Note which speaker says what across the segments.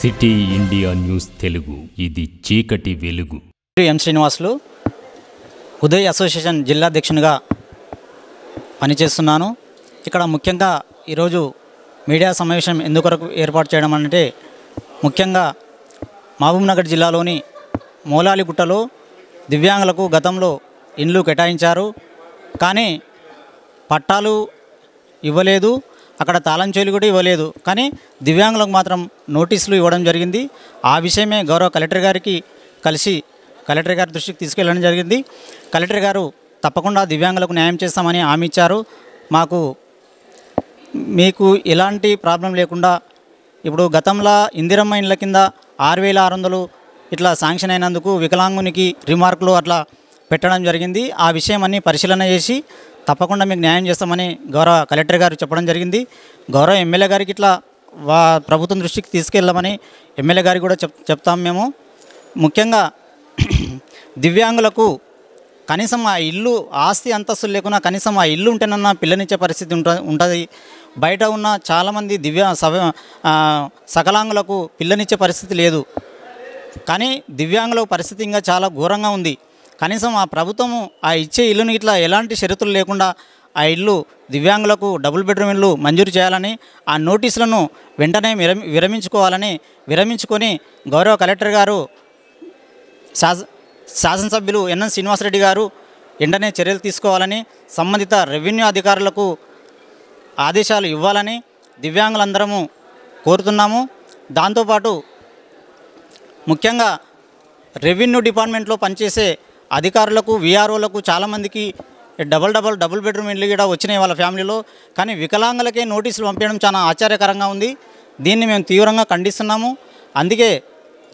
Speaker 1: City India news Telugu, ఇది చీకటి వెలుగు.
Speaker 2: ఎం శ్రీనివాసులు, ఉదయ్ అసోసియేషన్ జిల్లా అధ్యక్షునిగా పనిచేస్తున్నాను. ఇక్కడ ముఖ్యంగా ఈరోజు మీడియా సమావేశం ఎందుకొరకు ఏర్పాటు చేయడం అంటే, ముఖ్యంగా మహబూబ్నగర్ జిల్లాలోని మూలాలిగుట్టలో దివ్యాంగులకు గతంలో ఇండ్లు కేటాయించారు. కానీ పట్టాలు ఇవ్వలేదు, అక్కడ తాళం చెవులు కూడా ఇవ్వలేదు. కానీ దివ్యాంగులకు మాత్రం నోటీసులు ఇవ్వడం జరిగింది. ఆ విషయమే గౌరవ కలెక్టర్ గారికి కలిసి కలెక్టర్ గారి దృష్టికి తీసుకెళ్ళడం జరిగింది. కలెక్టర్ గారు తప్పకుండా దివ్యాంగులకు న్యాయం చేస్తామని హామీ ఇచ్చారు. మీకు ఎలాంటి ప్రాబ్లం లేకుండా ఇప్పుడు గతంలో ఇందిరమ్మ ఇండ్ల కింద 6,600 ఇట్లా శాంక్షన్ అయినందుకు వికలాంగునికి రిమార్కులు అట్లా పెట్టడం జరిగింది. ఆ విషయం అన్నీ పరిశీలన చేసి తప్పకుండా మీకు న్యాయం చేస్తామని గౌరవ కలెక్టర్ గారు చెప్పడం జరిగింది. గౌరవ ఎమ్మెల్యే గారికి ఇట్లా ప్రభుత్వం దృష్టికి తీసుకెళ్ళమని ఎమ్మెల్యే గారికి కూడా చెప్తాం. మేము ముఖ్యంగా దివ్యాంగులకు కనీసం ఆ ఇల్లు ఆస్తి అంతస్తులు లేకున్నా కనీసం ఆ ఇల్లు ఉంటేనన్నా పిల్లనిచ్చే పరిస్థితి ఉంటుంది. బయట ఉన్న చాలామంది సకలాంగులకు పిల్లనిచ్చే పరిస్థితి లేదు. కానీ దివ్యాంగుల పరిస్థితి ఇంకా చాలా ఘోరంగా ఉంది. కనీసం ఆ ప్రభుత్వము ఆ ఇచ్చే ఇల్లుని ఇట్లా ఎలాంటి షరతులు లేకుండా ఆ ఇల్లు దివ్యాంగులకు డబుల్ బెడ్రూమ్ ఇల్లు మంజూరు చేయాలని, ఆ నోటీసులను వెంటనే విరమించుకొని గౌరవ కలెక్టర్ గారు శాసనసభ్యులు ఎన్ఎన్ శ్రీనివాసరెడ్డి గారు వెంటనే చర్యలు తీసుకోవాలని, సంబంధిత రెవెన్యూ అధికారులకు ఆదేశాలు ఇవ్వాలని దివ్యాంగులందరము కోరుతున్నాము. దాంతోపాటు ముఖ్యంగా రెవెన్యూ డిపార్ట్మెంట్లో పనిచేసే అధికారులకు, విఆర్ఓలకు చాలామందికి డబుల్ బెడ్రూమ్ ఇల్లు కూడా వచ్చినాయి వాళ్ళ ఫ్యామిలీలో. కానీ వికలాంగులకే నోటీసులు పంపించడం చాలా ఆశ్చర్యకరంగా ఉంది. దీన్ని మేము తీవ్రంగా ఖండిస్తున్నాము. అందుకే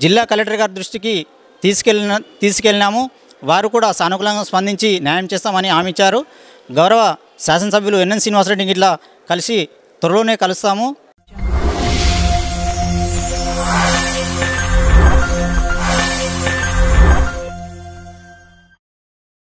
Speaker 2: జిల్లా కలెక్టర్ గారి దృష్టికి తీసుకెళ్ళినాము. వారు కూడా సానుకూలంగా స్పందించి న్యాయం చేస్తామని హామీ ఇచ్చారు. గౌరవ శాసనసభ్యులు ఎన్ఎన్ శ్రీనివాసరెడ్డికి ఇట్లా కలిసి త్వరలోనే కలుస్తాము.